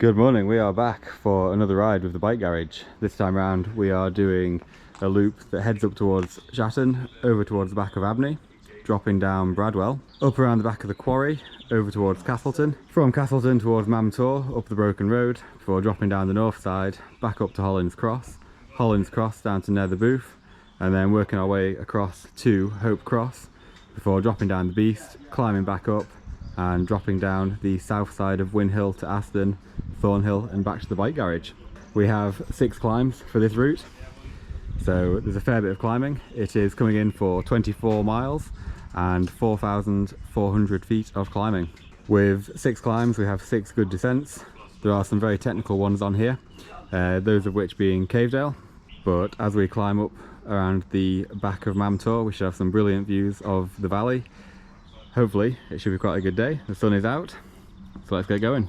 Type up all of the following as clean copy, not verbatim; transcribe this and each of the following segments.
Good morning, we are back for another ride with the bike garage. This time round we are doing a loop that heads up towards Aston, over towards the back of Abney, dropping down Bradwell, up around the back of the quarry, over towards Castleton, from Castleton towards Mamtor, up the Broken Road, before dropping down the north side, back up to Hollins Cross down to Nether Booth, and then working our way across to Hope Cross, before dropping down the Beast, climbing back up, and dropping down the south side of Win Hill to Aston, Thornhill and back to the bike garage. We have 6 climbs for this route, so there's a fair bit of climbing. It is coming in for 24 miles and 4,400 feet of climbing. With 6 climbs we have 6 good descents. There are some very technical ones on here, those of which being Cavedale, but as we climb up around the back of Mamtor we should have some brilliant views of the valley. Hopefully it should be quite a good day. The sun is out, so let's get going.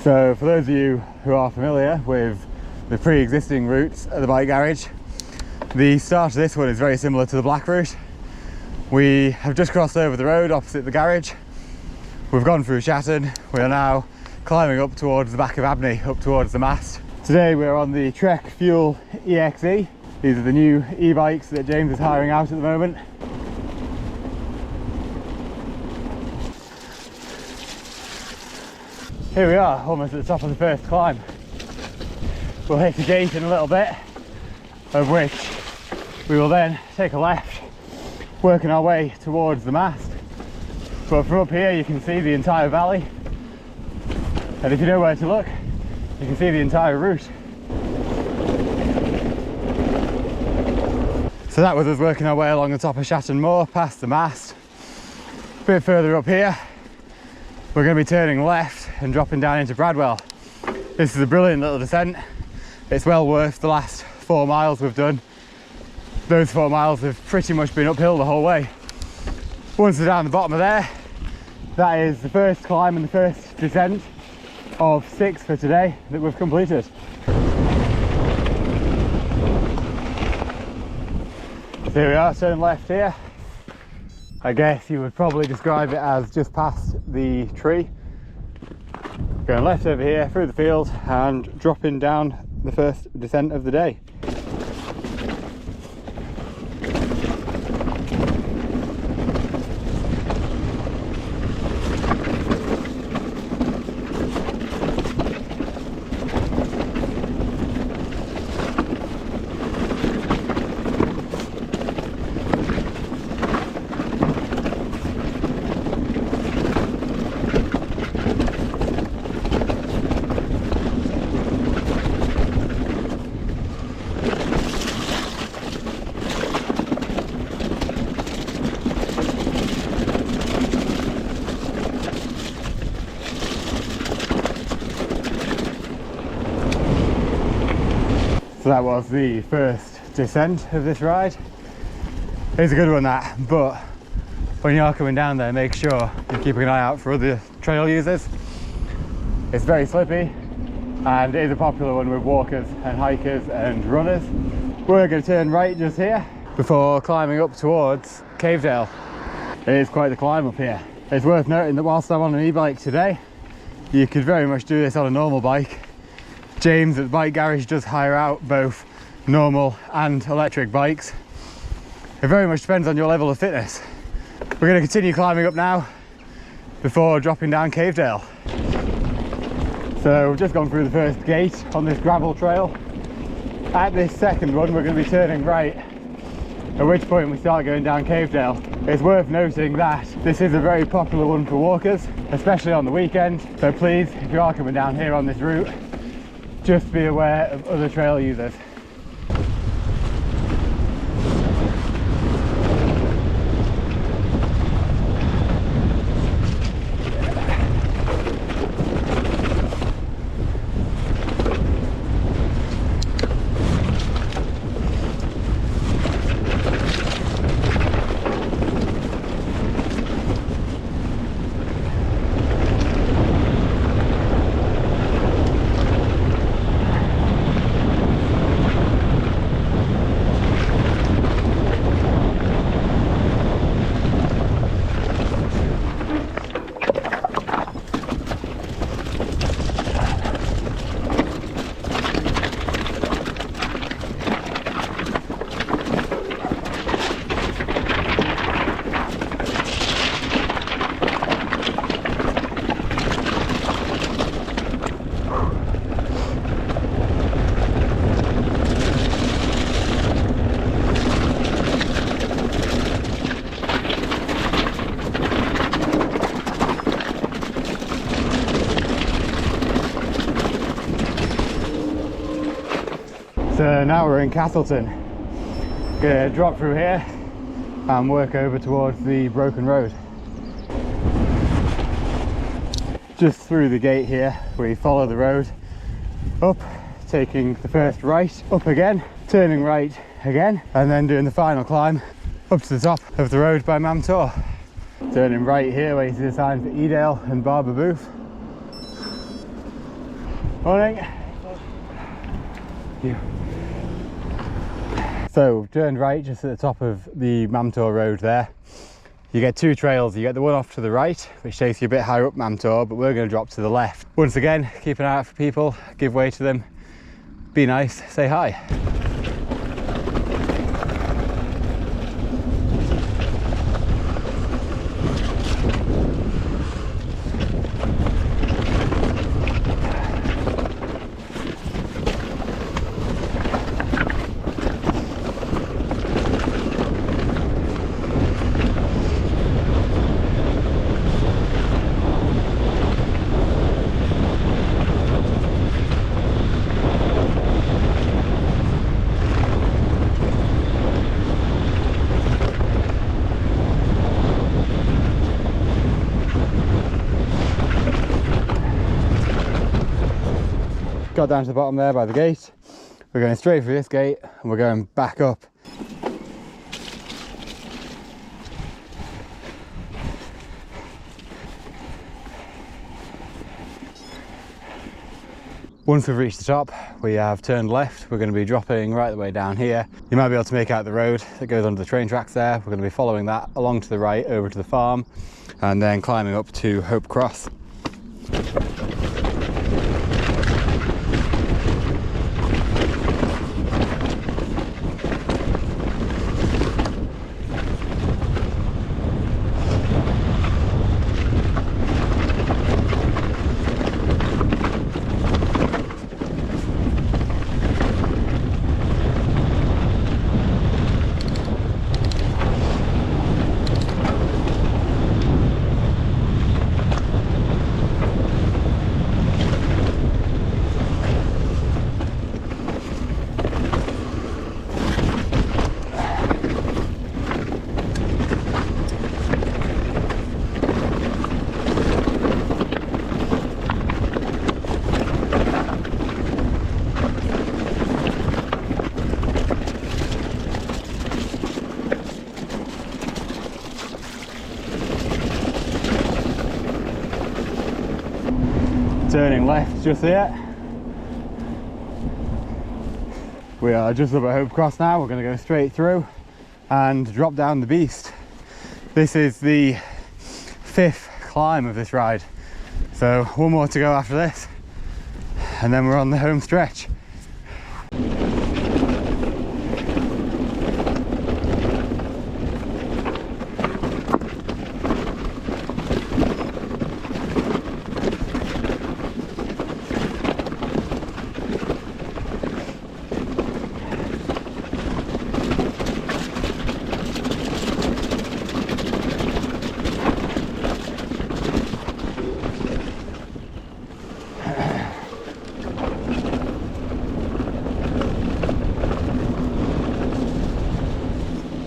So for those of you who are familiar with the pre-existing routes at the bike garage, the start of this one is very similar to the black route. We have just crossed over the road opposite the garage. We've gone through Shatton. We are now climbing up towards the back of Abney, up towards the mast. Today we're on the Trek Fuel EXE. These are the new e-bikes that James is hiring out at the moment. Here we are, almost at the top of the first climb. We'll hit a gate in a little bit, of which we will then take a left, working our way towards the mast. But from up here you can see the entire valley, and if you know where to look, you can see the entire route. So that was us working our way along the top of Shatton Moor, past the mast. A bit further up here, we're going to be turning left and dropping down into Bradwell. This is a brilliant little descent. It's well worth the last 4 miles we've done. Those 4 miles have pretty much been uphill the whole way. Once we're down the bottom of there, that is the first climb and the first descent of 6 for today that we've completed. So here we are, turning left here. I guess you would probably describe it as just past the tree. Going left over here through the field and dropping down the first descent of the day. So that was the first descent of this ride. It's a good one, that, but when you are coming down there, make sure you're keeping an eye out for other trail users. It's very slippy and it is a popular one with walkers and hikers and runners. We're going to turn right just here before climbing up towards Cavedale. It is quite the climb up here. It's worth noting that whilst I'm on an e-bike today, you could very much do this on a normal bike. James at the bike garage does hire out both normal and electric bikes. It very much depends on your level of fitness. We're going to continue climbing up now before dropping down Cavedale. So we've just gone through the first gate on this gravel trail. At this second one we're going to be turning right, at which point we start going down Cavedale. It's worth noting that this is a very popular one for walkers, especially on the weekend. So please, if you are coming down here on this route, just be aware of other trail users. So now we're in Castleton. Gonna drop through here and work over towards the broken road. Just through the gate here, we follow the road up, taking the first right, up again, turning right again, and then doing the final climb up to the top of the road by Mamtor. Turning right here where you see the sign for Edale and Barber Booth. Morning. Thank you. So we've turned right just at the top of the Mamtor road there. You get two trails. You get the one off to the right, which takes you a bit higher up Mamtor, but we're going to drop to the left. Once again, keep an eye out for people, give way to them, be nice, say hi. Got down to the bottom there by the gate. We're going straight through this gate and we're going back up. Once we've reached the top, we have turned left. We're going to be dropping right the way down here. You might be able to make out the road that goes under the train tracks there. We're going to be following that along to the right over to the farm and then climbing up to Hope Cross. Turning left just here. We are just up at Hope Cross now. We're going to go straight through and drop down the beast. This is the 5th climb of this ride, so one more to go after this and then we're on the home stretch.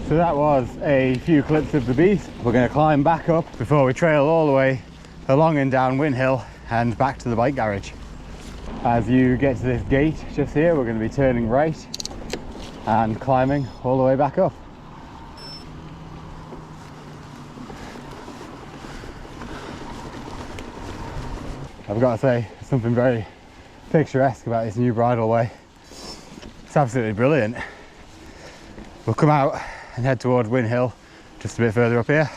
So that was a few clips of the beast. We're going to climb back up before we trail all the way along and down Win Hill and back to the bike garage. As you get to this gate just here, we're going to be turning right and climbing all the way back up. I've got to say, there's something very picturesque about this new bridleway. It's absolutely brilliant. We'll come out and head towards Win Hill, just a bit further up here,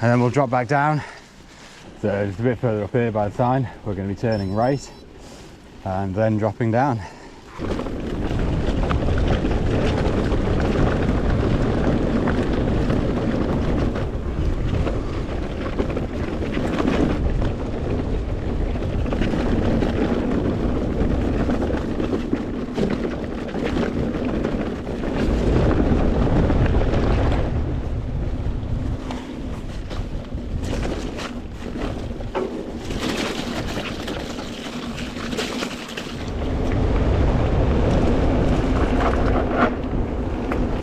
and then we'll drop back down. So just a bit further up here by the sign, we're going to be turning right and then dropping down.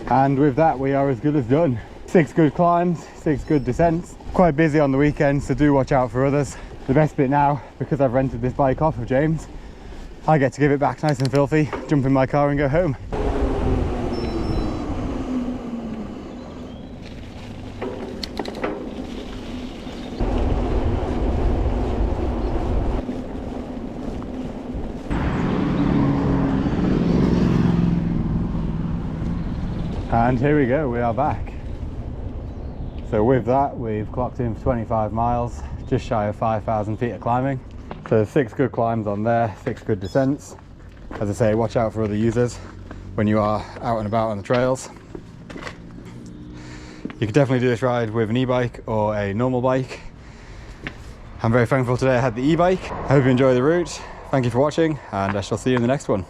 And with that, we are as good as done. 6 good climbs, 6 good descents. Quite busy on the weekends, so do watch out for others. The best bit now, because I've rented this bike off of James, I get to give it back nice and filthy, jump in my car and go home. And here we go, we are back. So with that, we've clocked in for 25 miles, just shy of 5,000 feet of climbing. So 6 good climbs on there, 6 good descents. As I say, watch out for other users when you are out and about on the trails. You could definitely do this ride with an e-bike or a normal bike. I'm very thankful today I had the e-bike. I hope you enjoy the route. Thank you for watching, and I shall see you in the next one.